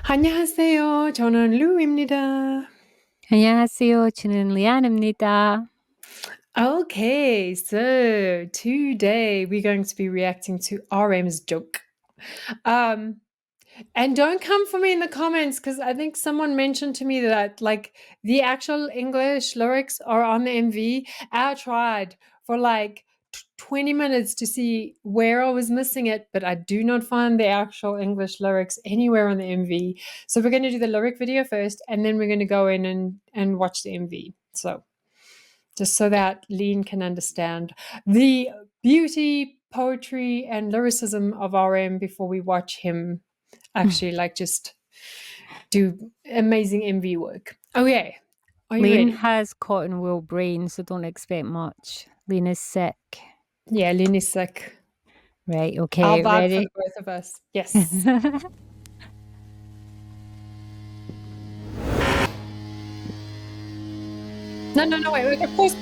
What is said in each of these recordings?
안녕하세요. 저는 루입니다. 안녕하세요. 저는 리안입니다. Okay, so today we're going to be reacting to RM's joke. And don't come for me in the comments because I think someone mentioned to me that like the actual English lyrics are on the MV. I tried for like 20 minutes to see where I was missing it, but I do not find the actual English lyrics anywhere on the MV. So we're going to do the lyric video first, and then we're going to go in and watch the MV. So just so that Lean can understand the beauty, poetry, and lyricism of RM before we watch him actually like just do amazing MV work. Okay, are you Lean ready? has cotton wool brain, so don't expect much. Lean is sick. Yeah, Lean is sick. Right, okay, I'll vibe ready? for the both of us. Yes. No, wait. Pause.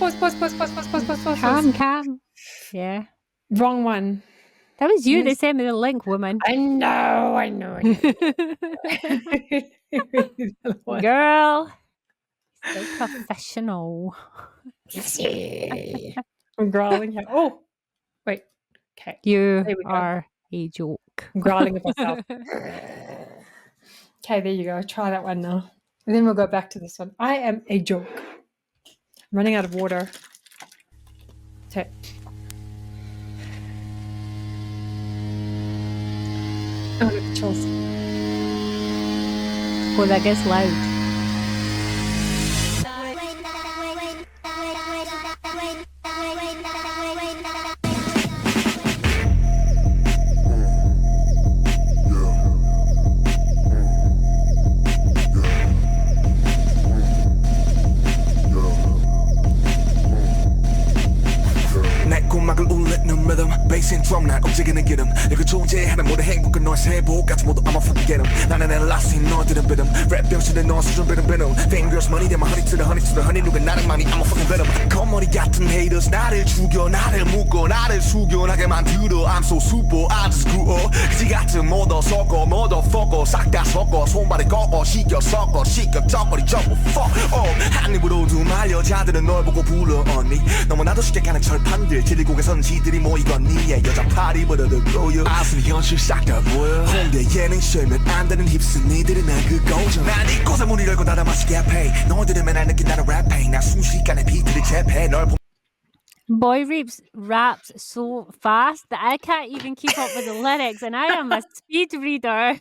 Calm. Yeah. Wrong one. That was you Yes. that sent me the link, woman. I know. Girl. So professional. I'm growling here. Oh, wait. Okay. You There we go. are a joke. I'm growling at myself. Okay, there you go. Try that one now. And then we'll go back to this one. I am a joke. I'm running out of water. Okay. Oh, look, the chills. Oh, that gets loud. 고막을 울리는 rhythm bass and drum 날 움직이는 기름 내가 존재하는 모든 행복은 너의 세보까지 모두 I'm a fucking get 'em 나는 엘라스틴 너들은 비름 랩 병신은 너 수준 비름 fingers money 대만 honey to the honey 누가 나를 많이 I'm a fucking venom 거머리 같은 haters 나를 죽여 나를 묶어 나를 숙연하게 만들어 I'm so super I just grew up 그지 같은 모더 섞어 motherfucker 싹 다 섞어 손발에 꺾어 시켜 섞어 쩍거리 접어 fuck 한 입으로 두 말 여자들은 널 보고 불러 언니 너무나도 쉽게 가는 철판들 지리고개 선지들이 모이거니 여자 파리 버려들 보여 아스는 현실 싹 다 보여 홍대 예능 쉬면 안 되는 힙스 니들은 날 그거죠 난 이곳에 문을 열고 닫아 마시게 해 너희들은 맨날 느낀다는 랩 페인 나 순식간에 비트를 재패 널 Boy raps so fast that I can't even keep up with the lyrics, and I am a speed reader.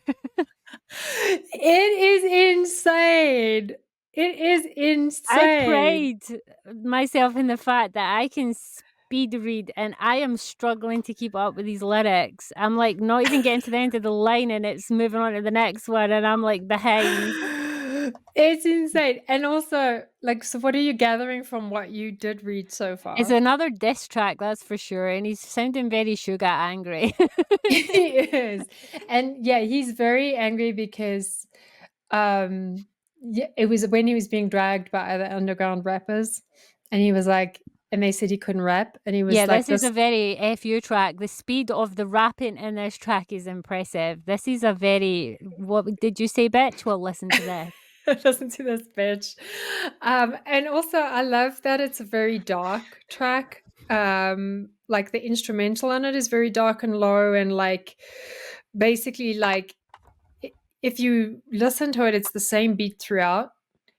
It is insane. It is insane. I pride myself in the fact that I can speed read, and I am struggling to keep up with these lyrics. I'm like not even getting to the end of the line, and it's moving on to the next one, and I'm like behind. It's insane. And also, like, so what are you gathering from what you did read so far? It's another diss track, that's for sure. And he's sounding very sugar angry. He is. And yeah, he's very angry because it was when he was being dragged by the underground rappers, and he was like, and they said he couldn't rap, and he was yeah, like, this is a very FU track. The speed of the rapping in this track is impressive. This is a very, what did you say, bitch? Well, listen to this. Listen to this, bitch. And also, I love that it's a very dark track. Like the instrumental on it is very dark and low, and like basically, like if you listen to it, it's the same beat throughout.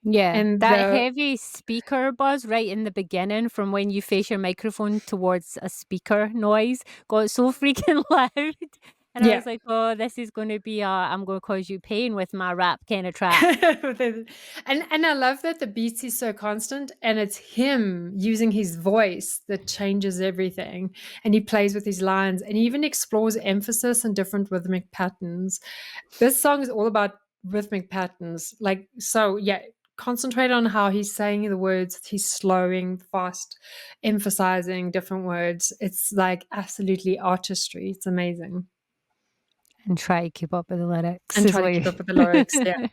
Yeah, and that heavy speaker buzz right in the beginning from when you face your microphone towards a speaker noise got so freaking loud. And I was like, oh, this is going to be I'm going to cause you pain with my rap kind of track. and I love that the beats is so constant, and it's him using his voice that changes everything. And he plays with his lines, and he even explores emphasis and different rhythmic patterns. This song is all about rhythmic patterns. Like, so yeah, concentrate on how he's saying the words. He's slowing, fast, emphasizing different words. It's like absolutely artistry. It's amazing. And try to keep up with the lyrics. Yeah.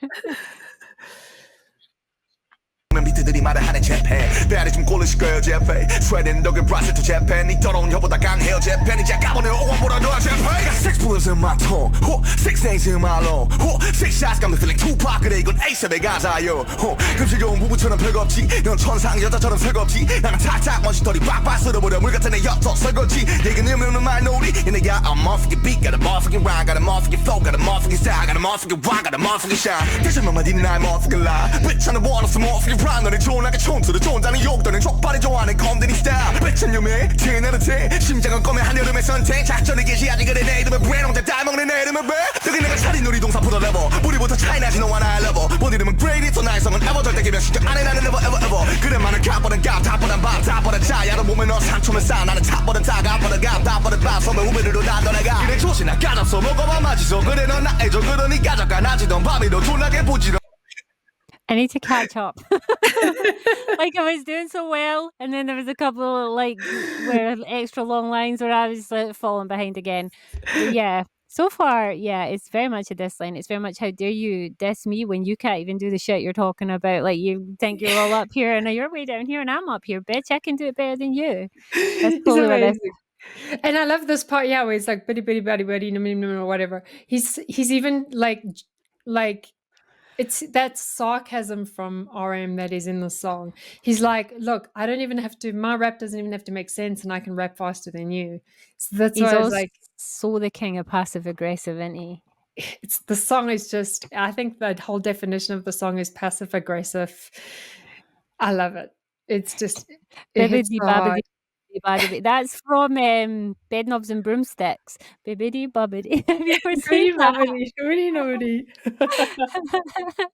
비트들이 말을 하는 재팬 배알이 좀 꼴리시고요 재팬 스웨덴 독일 브라질 또 재팬 이 더러운 혀보다 강해요 재팬 이제 가보네 오원보다 더 재팬 got 6 bullets words in my tongue. 6 days in my long. 6 shots got me feeling Tupac. 그래 이건 ASAP의 가사요. 금시겨운 부부처럼 별거 없지. 넌 천상 여자처럼 설거지. 나는 탁탁 먼지털이 빡빡 쓸어버려 물 같은 애 엿서 설거지. 얘기는 없는 말놀이. And I got a motherfucking beat, got a motherfucking rhyme, got a motherfucking flow, got a motherfucking style, got a motherfucking rock, got a motherfucking shine. 대신 맘만 니는 나의 motherfucking lie. Bitch on the wall of some motherfucking rhyme. 너네 좋아하게 총수를 좋아하는 욕도는 족발이 좋아하는 검들이 style. Bitch on your man, TNL은 심장은 검의 한여름의 선택. 작전을 개시하지 그래 내 이름은 브랜 혼자 따먹는 내 이름은 왜 여기 내가 차린 놀이동산 포도 레버 우리부터 차이나지 너와 나의 레버 본 이름은 Grady 또 나의 성은 ever 절대 개별 시적 안에 나는 never ever ever 그래 많은 값보단 값 탑보단 밥 탑보단 차 야로 몸에 너 상처면 싸 나는 탑보단 타 값보단 값 탑보단 밥 선배 후배들로 다 떠나가 그래 조시 나 까잡서 먹어봐 맛있어 그래 넌 나의 저 그러니 가져가 나지던 밤이도 졸라게 보지러 I need to catch up. Like I was doing so well, and then there was a couple like where extra long lines where I was like, falling behind again. But yeah, so far, yeah, it's very much a diss line. It's very much how dare you diss me when you can't even do the shit you're talking about. Like you think you're all up here and you're way down here and I'm up here, bitch. I can do it better than you. That's totally what it is. And I love this part, yeah, where it's like bitty bitty buddy buddy or whatever. He's even like it's that sarcasm from RM that is in the song. He's like, look, I don't even have to, my rap doesn't even have to make sense and I can rap faster than you. So that's He's why it's also like, so the king of passive aggressive, isn't he? it's the song is just, I think the whole definition of the song is passive aggressive. I love it. It's just, it hits so hard. That's from Bedknobs and Broomsticks. Bibbidi bobbidi. Have you ever seen that?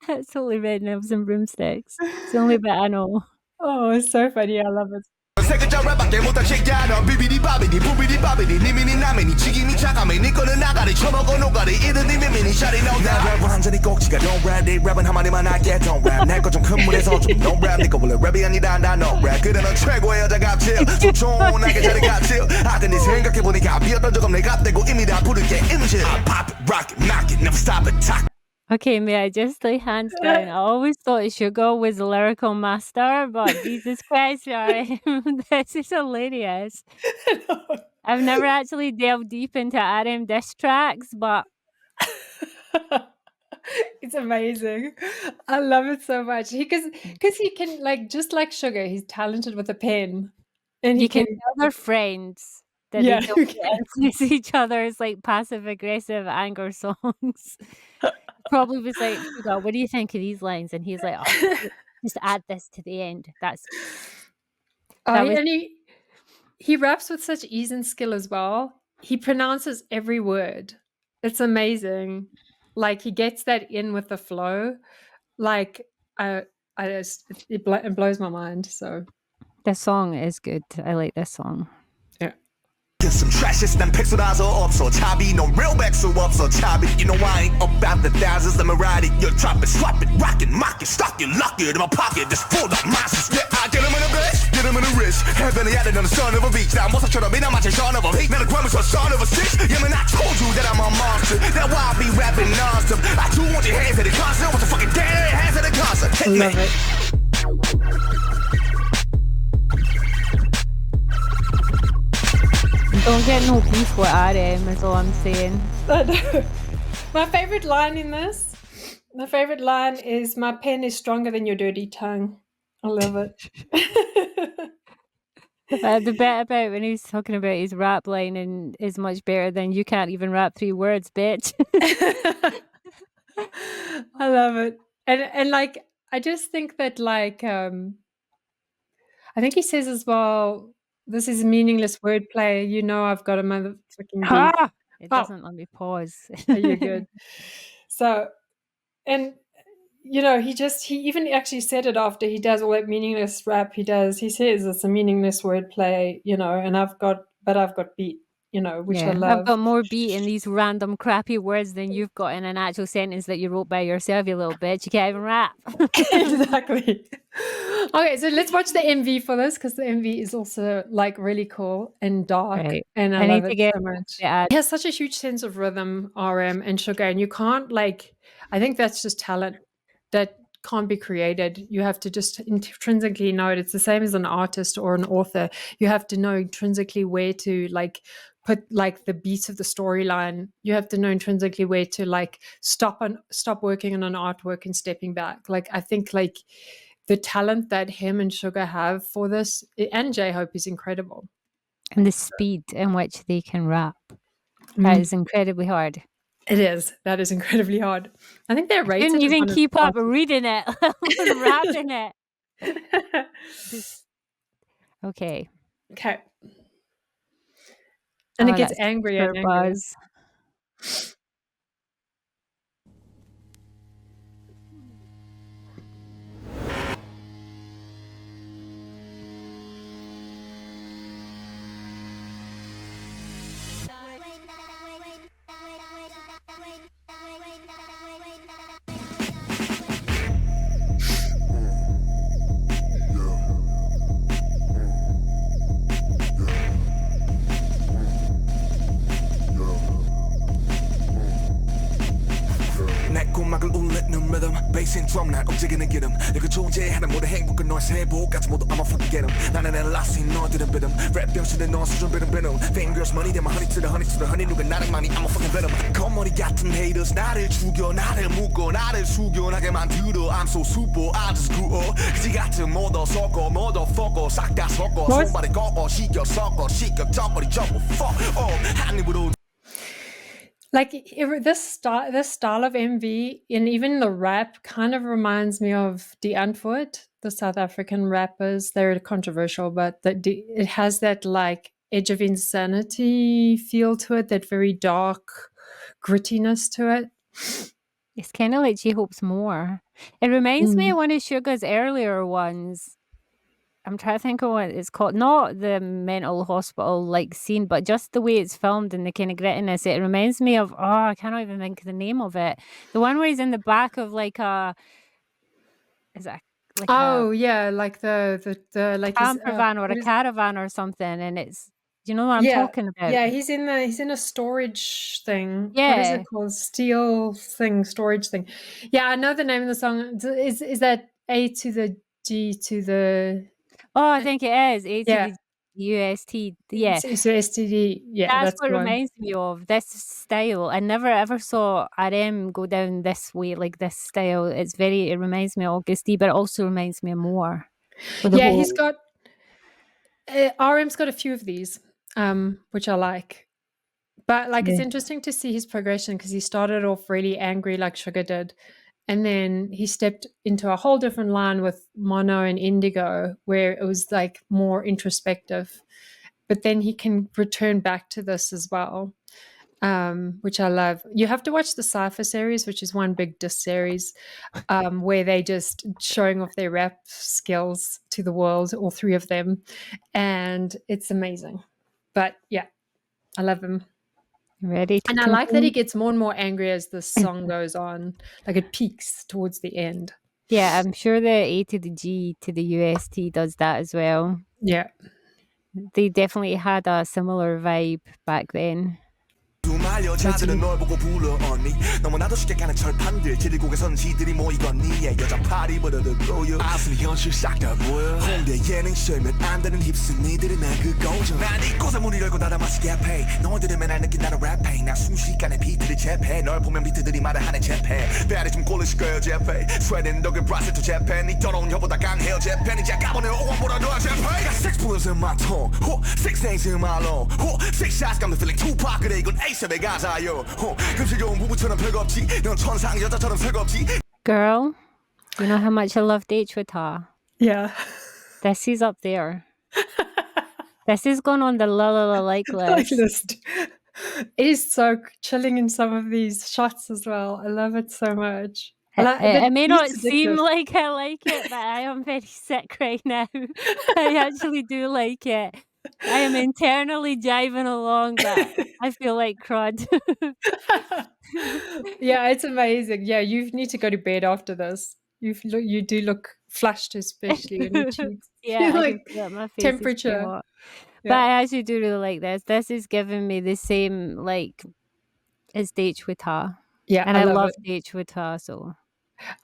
It's totally Bedknobs and Broomsticks. It's the only bit I know. Oh, it's so funny. I love it. 세 글자 랩밖에 못한 새끼야 넌 비비디 바비디 부비디 바비디 니미니 나미니 지김이 차가미 니 거는 나가리 처먹어 노가리 이든 니미니 샤리 no 나 랩은 한 잔이 꼭지가 don't rap 네 랩은 한마디만 할게 don't rap 내 거 좀 큰 물에서 좀 don't rap 니가 원래 랩이 아니다 나 no rap 그래 넌 최고의 여자 갑질 소중하게 자리 갑질 아 근데 생각해보니까 비었던 적 없네 갑대고 이미 다 부를게 임실 I pop it rock it knock it never stop it talk Okay, may I just lay hands down? I always thought Sugar was a lyrical master, but Jesus Christ, this is hilarious. I've never actually delved deep into RM diss tracks, but it's amazing. I love it so much. Because he can, like, just like Sugar, he's talented with a pen. And he can tell their friends that they don't influence each other's like passive aggressive anger songs. Probably was like, what do you think of these lines? And he's like, oh, just add this to the end. And he raps with such ease and skill as well. He pronounces every word. It's amazing. Like he gets that in with the flow. Like it blows my mind. So the song is good. I like this song. Some trashes 난 팩소라서 없어 차비 no real 백수 없어 차비 you know I ain't about the thousands let me ride it you drop it swap it rock it mock it stock it lock it in my pocket just full of masses yeah I get him in a bitch get him in a wrist heavenly out of the son of a beach 나 모사처럼 이나 마치 son of a heat 나는 grandma's son of a six yeah man I told you that I'm a monster that's why I be rapping non-stop I do want your hands at the concert what the fucking damn hands at the concert hit me love it. Don't get no beef with RM is all I'm saying. My favorite line in this, is my pen is stronger than your dirty tongue. I love it. The bit about when he's talking about his rap line and is much better than you can't even rap 3 words, bitch. I love it. And like I just think that like I think he says as well, this is meaningless wordplay. You know, I've got a motherfucking beat. It doesn't let me pause. You're good. So, and you know, he even actually said it after he does all that meaningless rap. He says it's a meaningless wordplay, you know, and I've got beat, you know, which I love. I've got more beat in these random crappy words than you've got in an actual sentence that you wrote by yourself, you little bitch. You can't even rap. Exactly. Okay, so let's watch the MV for this because the MV is also like really cool and dark, and I love it so much. He has such a huge sense of rhythm, RM and Sugar, and you can't I think that's just talent that can't be created. You have to just intrinsically know it. It's the same as an artist or an author. You have to know intrinsically where to put like the beats of the storyline. You have to know intrinsically where to like stop working on an artwork and stepping back. Like I think like the talent that him and Sugar have for this, and J-Hope, is incredible. And the speed in which they can rap. That is incredibly hard. It is. That is incredibly hard. I think they're rated. Couldn't even keep up reading it, rapping it. Okay. Okay. And it gets angry and angry. 음악을 울리는 rhythm bass and drum 날 움직이는 기름 내가 존재하는 모든 행복은 너의 세보까지 모두 I'm a fucking get 'em 나는 엘라스인 너들은 rhythm 랩 병신은 너 수준 rhythm fingers money 대만 honey to the honey 누가 나를 많이 I'm a fucking venom 겉머리 같은 haters 나를 죽여 나를 묶어 나를 숙연하게 만들어 I'm so super I just grew up 그지 같은 모두 섞어 motherfucker 싹 다 섞어 손발에 꺾어 시켜 섞어 시켜 쩍거리 쩍고 fuck 한 입으로. Like this style of MV and even the rap kind of reminds me of Die Antwoord, the South African rappers. They're controversial, but it has that like Edge of Insanity feel to it, that very dark grittiness to it. It's kind of like J-Hope's more. It reminds me of one of Sugar's earlier ones. I'm trying to think of what it's called. Not the mental hospital like scene, but just the way it's filmed and the kind of grittiness. It reminds me of, I cannot even think of the name of it. The one where he's in the back of like a, is it like like the like camper van or a caravan or something, and it's, you know what I'm talking about? Yeah, he's in a storage thing. Yeah. What is it called? Storage thing. Yeah, I know the name of the song. Is that A to the G to the... Oh, I think it is. A to the UST. Yeah. So STD. Yeah, that's what it reminds me of. This style. I never ever saw RM go down this way, like this style. It reminds me of Agust D, but it also reminds me of more. Yeah, he's got... RM's got a few of these, which I like. But like it's interesting to see his progression, because he started off really angry like Sugar did. And then he stepped into a whole different line with Mono and Indigo, where it was like more introspective. But then he can return back to this as well, which I love. You have to watch the Cypher series, which is one big diss series, where they just showing off their rap skills to the world, all three of them. And it's amazing. But yeah, I love him. Ready to and I like that he gets more and more angry as the song goes on. Like it peaks towards the end. Yeah, I'm sure the A to the G to the UST does that as well. Yeah. They definitely had a similar vibe back then. 여자들은 널 보고 불러 언니 너무나도 쉽게 가는 철판들 지리고 개선 지들이 모이겠니 여자 파리 버려도 보여 아슴이 현실 싹 다 보여 홍대 예능 쇼면 안 되는 힙스 니들이 내 그 고정 난 이곳에 문을 열고 닫아 마시게 해 너희들은 맨날 느낀 나는 랩해 나 순식간에 비트를 재패 널 보면 비트들이 말을 하네 재패 배알이 좀 꼴리실 거예요 재패 스웨덴 독일 브라질 또 재패 니 더러운 혀보다 강해요 재패 이제 가보네 오원보다 더 재패 got 6 bullets in my tongue 6 things in my lung 6 shots got me feeling Tupac 그래 이건 Acep의 가사요 금실좋은 부부처럼 별겁지 넌 천상 여자처럼 설겁지 Girl, you know how much I love Date with her? Yeah. This is up there. This is going on the la la la like list. It is so chilling in some of these shots as well. I love it so much. It may not seem like I like it, but I am very sick right now. I actually do like it. I am internally jiving along, but I feel like crud. Yeah, it's amazing. Yeah, you need to go to bed after this. You do look flushed, especially in your cheeks. Yeah, like my face temperature. Yeah. But I actually do really like this. This is giving me the same like as Date with her. Yeah, and I love Date with her. So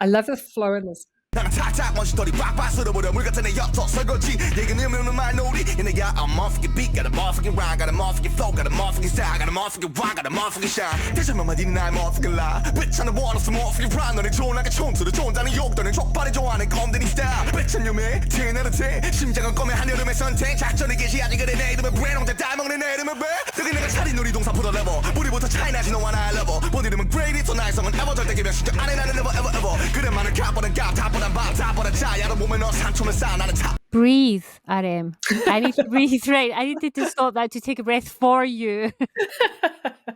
I love the flow in this. 나는 탁탁 먼지털이 빡빡 쓸어버려 물 같은 내 엽서 설거지 얘기는 없는 말놀이 And I got a motherfucking beat got a motherfucking rhyme got a motherfucking flow got a motherfucking style got a motherfucking rock got a motherfucking shine 대체만 마디는 나의 motherfucking lie bitch 하는 원없어 motherfucking rhyme 너네 존나게 촌수를 존자는 욕도는 족발이 좋아하는 컴드니 스타일 bitch 한 놈의 TNLT 심장은 꺼면 한여름의 선택 작전이 개시 아직 그래 내 이름은 브랜 혼자 따먹는 내 이름은 배 여기 내가 차린 놀이동산 포도 레버 뿌리부터 차이나지 너와 나의 레버 본 이름은 great 또 나의 성은 ever 절대 개별 신경 안해 나는 never ever ever 그래 많은 값보단 값 탑보단 밥 탑보단 차 야로 보면 너 산초면 싸 나는 탑 Breathe, RM. I need to breathe, right? I needed to stop that to take a breath for you.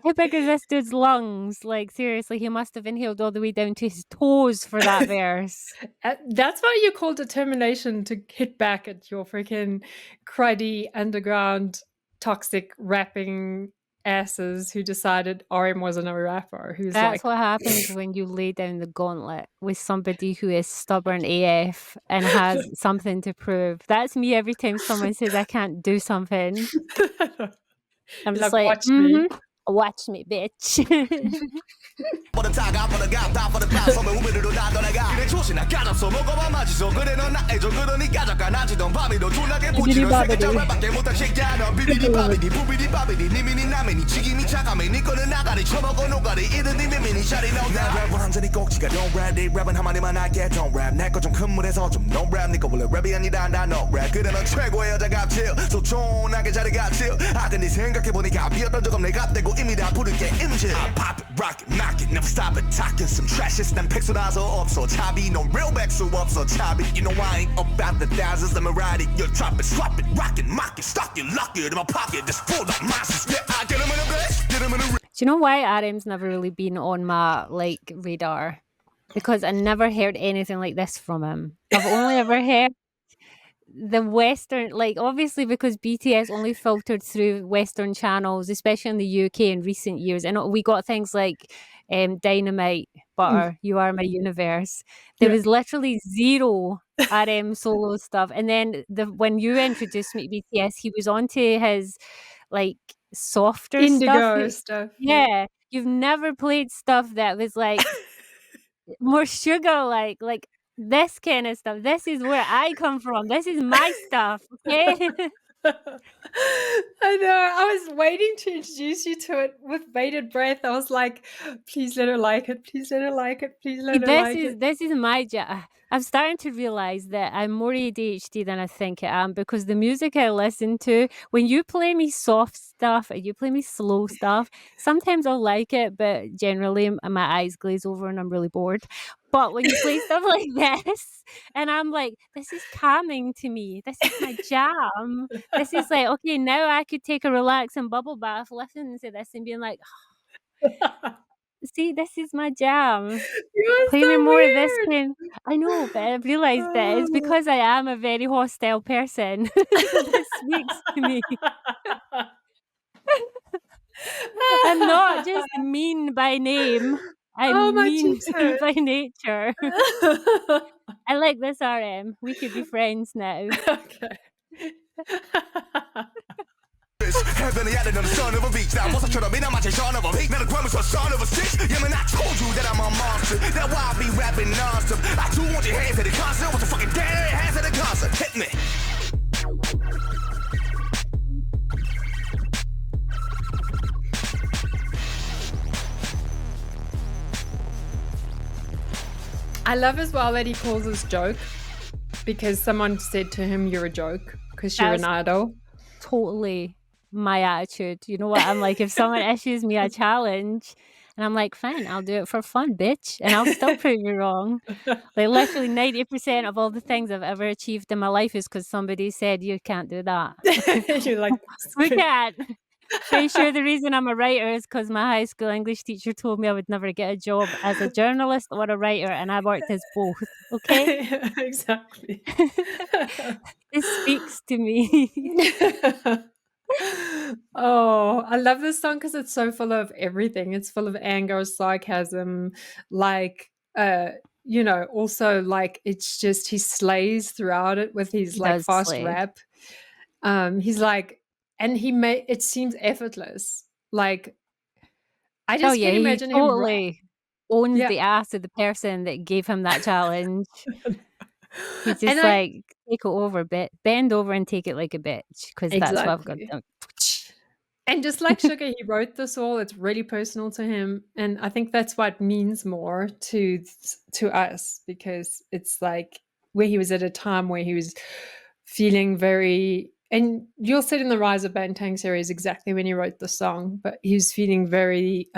How big is this dude's lungs? Like, seriously, he must have inhaled all the way down to his toes for that verse. That's what you call determination to hit back at your freaking cruddy underground toxic rapping asses who decided RM wasn't a rapper. Who's That's like, what happens when you lay down the gauntlet with somebody who is stubborn AF and has something to prove. That's me every time someone says I can't do something. I'm just like, watch me. Watch me, bitch. 이미 다 부를게 임질 I pop it, rock it, knock it, never stop it talking some trashes 난 팩소라서 없어 차비 no real 백수 없어 차비 You know I ain't about the thousands let me ride it You drop it, swap it, rock it, mock it Stock it, lock it in my pocket Just full of monsters Yeah, I get them in a best, get them in a Do you know why RM's never really been on my radar? Because I never heard anything like this from him. I've only ever heard the Western, obviously because BTS only filtered through Western channels, especially in the UK in recent years. And we got things like Dynamite, Butter, You Are My Universe. There was literally zero RM solo stuff. And then when you introduced me to BTS, he was onto his softer Indigo stuff. Yeah. You've never played stuff that was more sugar like this kind of stuff. This is where I come from. This is my stuff. Okay. I know. I was waiting to introduce you to it with bated breath. I was like, please let her like it. Please let her like it. Please let her like it. This is my job. I'm starting to realize that I'm more ADHD than I think I am because the music I listen to, when you play me soft stuff and you play me slow stuff, sometimes I'll like it, but generally my eyes glaze over and I'm really bored. But when you play stuff like this, and I'm like, this is calming to me. This is my jam. This is like, okay, now I could take a relaxing bubble bath, listening to this and being like, see, this is my jam. Play me more of this kind. I know, but I've realised that it's because I am a very hostile person. This speaks to me. I'm not just mean by name. I'm mean by nature. I like this RM. We could be friends now. Okay. Heaven, the island of the son of a beach. Now, once I try to be, I'm a son of a peak. Now, the grandma's a son of a six. Yeah, man, I told you that I'm a monster. That's why I be rapping nonstop. I do want your hands at the concert. What's the fucking dead hands at the concert? Hit me. I love as well that he calls this joke because someone said to him, you're a joke because you're an idol. Totally my attitude. You know what? I'm like, if someone issues me a challenge and I'm like, fine, I'll do it for fun, bitch. And I'll still prove you wrong. Like literally 90% of all the things I've ever achieved in my life is because somebody said, you can't do that. You're like, we can't. Pretty sure the reason I'm a writer is because my high school English teacher told me I would never get a job as a journalist or a writer, and I worked as both. Okay? Exactly. It speaks to me. Oh, I love this song because it's so full of everything. It's full of anger, sarcasm, also it's just he slays throughout it with his fast rap. He's like, and it seems effortless. Like, I just can't imagine he totally him owns the ass of the person that gave him that challenge. He's And just like, take it over, bend over and take it like a bitch, because that's what I've got exactly. done. And just like Sugar, he wrote this all. It's really personal to him, and I think that's what means more to us, because it's like where he was at a time where he was feeling very. And you'll see it in the Rise of Bantang series exactly when he wrote the song, but he was feeling very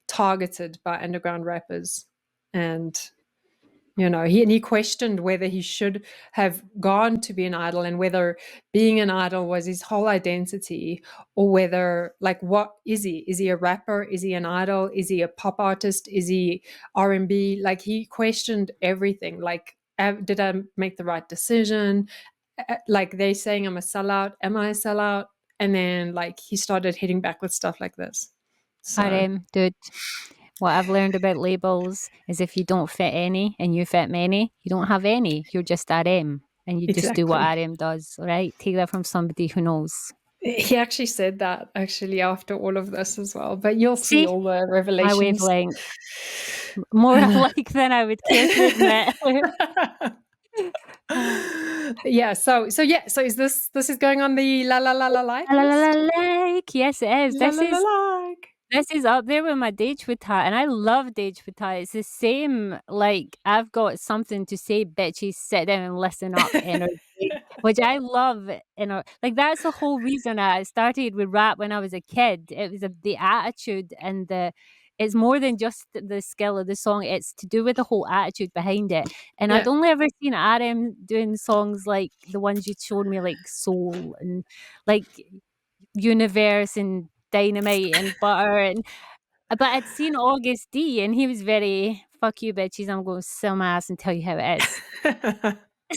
targeted by underground rappers, and he questioned whether he should have gone to be an idol, and whether being an idol was his whole identity, or whether, like, what is he? Is he a rapper? Is he an idol? Is he a pop artist? Is he R&B? Like, he questioned everything. Like, did I make the right decision? Like, they saying I'm a sellout. Am I a sellout? And then, like, he started hitting back with stuff like this. So, Dude, what I've learned about labels is if you don't fit any and you fit many, you don't have any. You're just RM, and you just do what exactly. RM does, right? Take that from somebody who knows. He actually said that after all of this as well. But you'll see all the My revelations. wavelength. More alike than I would care to admit. Yeah. So is this is going on the la la la la like La la list? la like. Yes, it is. La la la like. This is up there with my Dej Vita, and I love Dej Vita. It's the same, like, I've got something to say, bitches, sit down and listen up energy, which I love. Like, that's the whole reason I started with rap when I was a kid. It was the attitude, and it's more than just the skill of the song. It's to do with the whole attitude behind it. And I'd only ever seen RM doing songs like the ones you showed me, like Soul and like Universe and Dynamite and Butter, but I'd seen August D, and he was very, "Fuck you, bitches, I'm gonna sell my ass and tell you how it is."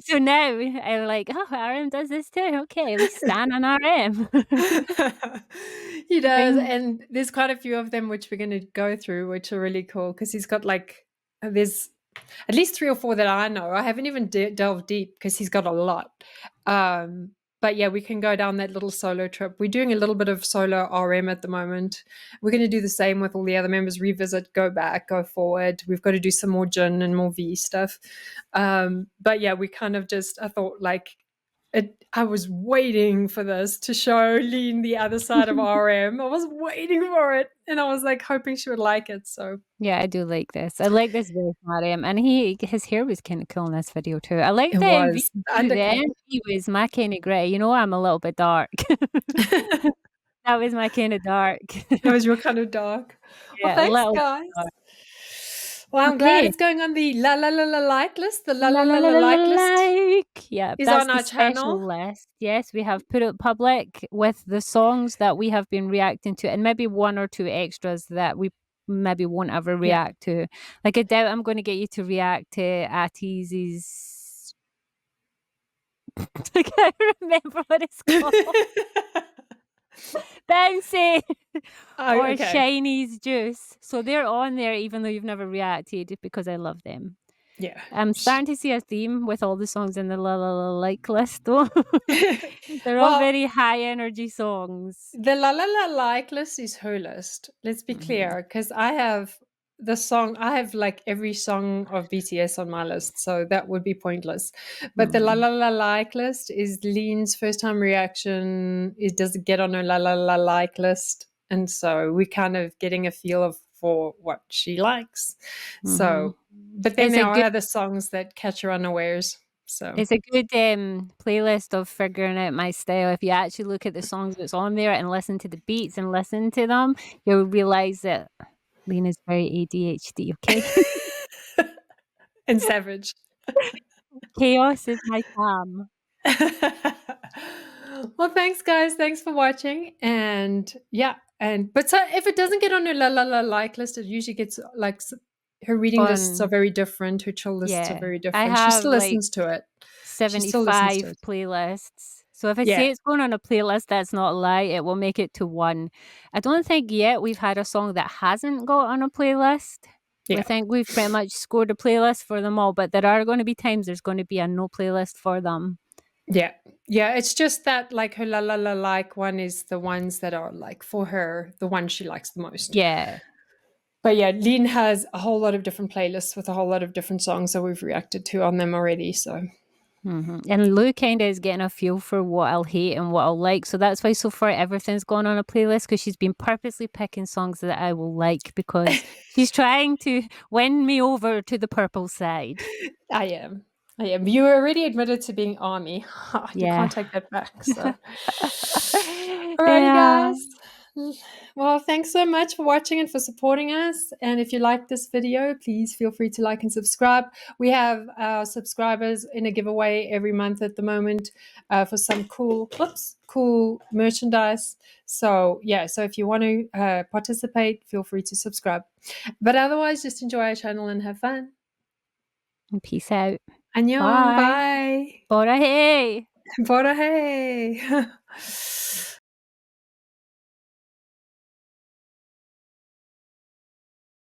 So now I'm like, "Oh, RM does this too. Okay, let's stand on RM." He does, and there's quite a few of them which we're going to go through, which are really cool, because he's got, like, there's at least 3 or 4 that I know. I haven't even delved deep, because he's got a lot. But yeah, we can go down that little solo trip. We're doing a little bit of solo RM at the moment. We're going to do the same with all the other members, revisit, go back, go forward. We've got to do some more Jin and more V stuff. But yeah, we kind of I thought, like, I was waiting for this to show Lean the other side of RM. I was waiting for it, and I was like hoping she would like it. So yeah, I do like this. I like this very RM, and his hair was kind of cool in this video too. I like it the MV. was The MV was my kind of grey. You know, I'm a little bit dark. That was my kind of dark. That was your kind of dark. Yeah, well, thanks, guys. Dark. Well, I'm glad it's going on the la la la la like list. The la la la la like list, yeah, is that's on our channel list. Yes, we have put it public with the songs that we have been reacting to, and maybe 1 or 2 extras that we maybe won't ever react to. Like, I doubt I'm going to get you to react to Atiz's. I can't remember what it's called. Bouncy or Shiny's Juice. So they're on there even though you've never reacted, because I love them. Yeah. I'm starting to see a theme with all the songs in the la la la like list though. They're all very high energy songs. The la la la like list is her list. Let's be clear, because I have like every song of BTS on my list, so that would be pointless. But the la la la like list is Lean's first time reaction. It doesn't get on her la la la like list, and so we're kind of getting a feel for what she likes. So, but then there are other songs that catch her unawares. So it's a good playlist of figuring out my style. If you actually look at the songs that's on there and listen to the beats and listen to them, you'll realize that Lena's very ADHD, okay? And savage. Chaos is my calm. Well, thanks, guys. Thanks for watching. And yeah, but so if it doesn't get on her la la la like list, it usually gets, like, her reading lists are very different. Her chill lists are very different. She still listens to it. 75 playlists. So if I say it's going on a playlist, that's not a lie. It will make it to 1. I don't think yet we've had a song that hasn't got on a playlist. I think we've pretty much scored a playlist for them all, but there are going to be times there's going to be a no playlist for them. Yeah. It's just that, like, her la la la like one is the ones that are, like, for her, the one she likes the most. Yeah. But yeah, Lean has a whole lot of different playlists with a whole lot of different songs that we've reacted to on them already. So. And Lou kind of is getting a feel for what I'll hate and what I'll like. So that's why so far everything's gone on a playlist, because she's been purposely picking songs that I will like, because she's trying to win me over to the purple side. I am. You already admitted to being army. You can't take that back. So. Alrighty, guys. Well, thanks so much for watching and for supporting us. And if you like this video, please feel free to like and subscribe. We have our subscribers in a giveaway every month at the moment for some cool merchandise. So yeah, so if you want to participate, feel free to subscribe. But otherwise, just enjoy our channel and have fun. And peace out. Annyeong. Bye. Bora hey. Bora hey.